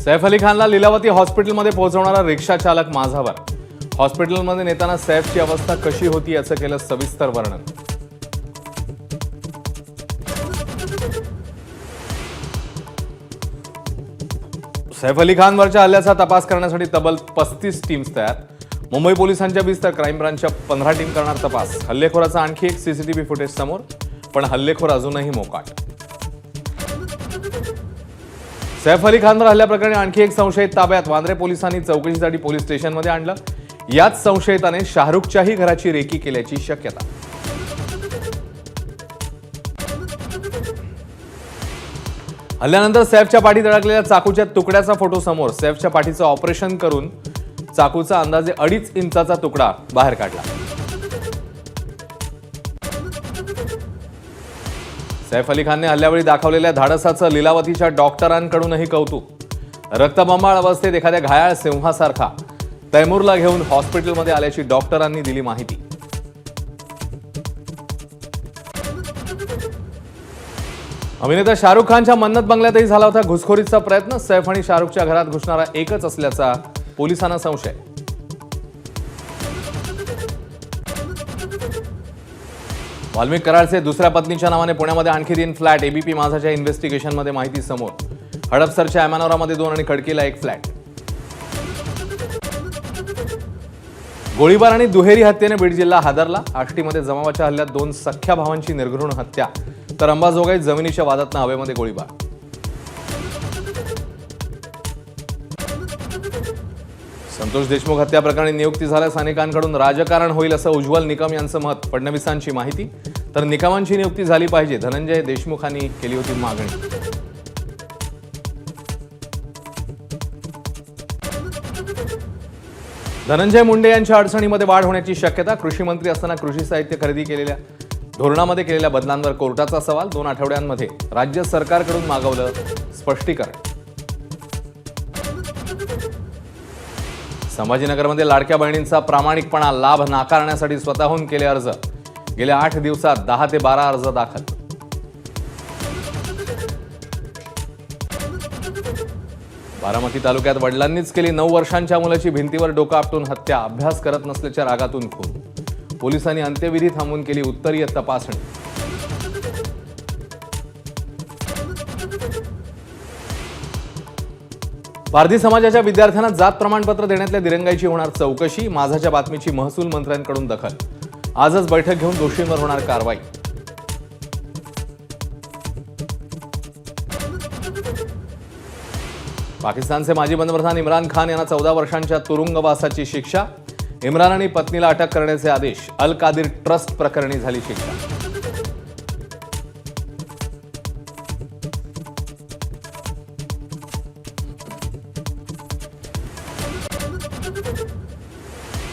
सैफ अली खानला लीलावती हॉस्पिटलमध्ये पोहोचवणारा रिक्षा चालक माझावर। हॉस्पिटलमध्ये नेताना सैफची अवस्था कशी होती याचं केलं सविस्तर वर्णन। सैफ अली खानवरच्या हल्ल्याचा तपास करण्यासाठी तब्बल 35 टीम्स तयार। मुंबई पोलिसांच्या 20 तर क्राईम ब्रांचच्या 15 टीम करणार तपास। हल्लेखोराचा आणखी एक सीसीटीव्ही फुटेज समोर, पण हल्लेखोर अजूनही मोकाट। सैफ अली खानवर हल्ल्याप्रकरणी आणखी एक संशयित ताब्यात। वांद्रे पोलिसांनी चौकशीसाठी पोलीस स्टेशनमध्ये आणलं। याच संशयिताने शाहरुखच्याही घराची रेकी केल्याची शक्यता। हल्ल्यानंतर सैफच्या पाठीत अडकलेल्या चाकूच्या तुकड्याचा फोटो समोर। सैफच्या पाठीचं ऑपरेशन करून चाकूचा अंदाजे 2.5 इंचाचा तुकडा बाहेर काढला। सैफ अली खानने हल्ल्यावेळी दाखवलेल्या धाडसाचं लीलावतीच्या डॉक्टरांकडूनही कौतुक। रक्तबंबाळ अवस्थेत एखाद्या घायाळ सिंहासारखा तैमूरला घेऊन हॉस्पिटलमध्ये आल्याची डॉक्टरांनी दिली माहिती। अभिनेता शाहरुख खानच्या मन्नत बंगल्यातही झाला होता घुसखोरीचा प्रयत्न। सैफ आणि शाहरुखच्या घरात घुसणारा एकच असल्याचा पोलिसांना संशय। वाल्मिक कराडचे दुसऱ्या पत्नीच्या नावाने पुण्यामध्ये आणखी 3 फ्लॅट। एबीपी माझाच्या इन्व्हेस्टिगेशनमध्ये माहिती समोर। हडपसरच्या एमानोरामध्ये 2 आणि खडकीला 1 फ्लॅट। गोळीबार आणि दुहेरी हत्येने बीड जिल्हा हादरला। आष्टीमध्ये जमावाच्या हल्ल्यात 2 सख्ख्या भावांची निर्घृण हत्या, तर अंबाजोगाईत जमिनीच्या वादातनं हवेमध्ये गोळीबार। संतोष देशमुख हत्या प्रकरणी नियुक्ती झाल्यास अनेकांकडून राजकारण होईल असं उज्ज्वल निकम यांचं मत। फडणवीसांची माहिती, तर निकमांची नियुक्ती झाली पाहिजे, धनंजय देशमुखांनी केली होती मागणी। धनंजय मुंडे यांच्या अडचणीमध्ये वाढ होण्याची शक्यता। कृषी मंत्री असताना कृषी साहित्य खरेदी केलेल्या धोरणामध्ये केलेल्या बदलांवर कोर्टाचा सवाल। 2 आठवड्यांमध्ये राज्य सरकारकडून मागवलं स्पष्टीकरण। संभाजीनगरमध्ये लाडक्या बहिणींचा प्रामाणिकपणा लाभ नाकारण्यासाठी स्वतःहून केले अर्ज। गेल्या 8 दिवसात 10 ते 12 अर्ज दाखल। बारामती तालुक्यात वडिलांनीच केली 9 वर्षांच्या मुलाची भिंतीवर डोकं आपटून हत्या। अभ्यास करत नसल्याच्या रागातून खून। पोलिसांनी अंत्यविधी थांबवून केली उत्तरीय तपासणी। पारधी समाजाच्या विद्यार्थ्यांना जात प्रमाणपत्र देण्यातल्या दिरंगाईची होणार चौकशी। माझाच्या बातमीची महसूल मंत्र्यांकडून दखल। आजच बैठक घेऊन दोषींवर होणार कारवाई। पाकिस्तानचे माजी पंतप्रधान इम्रान खान यांना 14 वर्षांच्या तुरुंगवासाची शिक्षा। इम्रान आणि पत्नीला अटक करण्याचे आदेश। अल कादिर ट्रस्ट प्रकरणी झाली शिक्षा।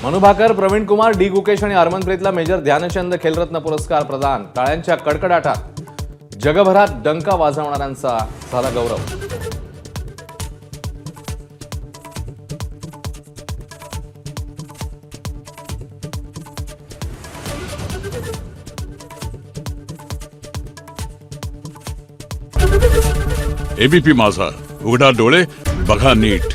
मनु भाकर, प्रवीण कुमार, डी गुकेश आणि हरमनप्रीतला मेजर ध्यानचंद खेलरत्न पुरस्कार प्रदान। टाळ्यांच्या कडकडाटात जगभरात डंका वाजवणाऱ्यांचा झाला गौरव। एबीपी माझा, उघडा डोळे बघा नीट।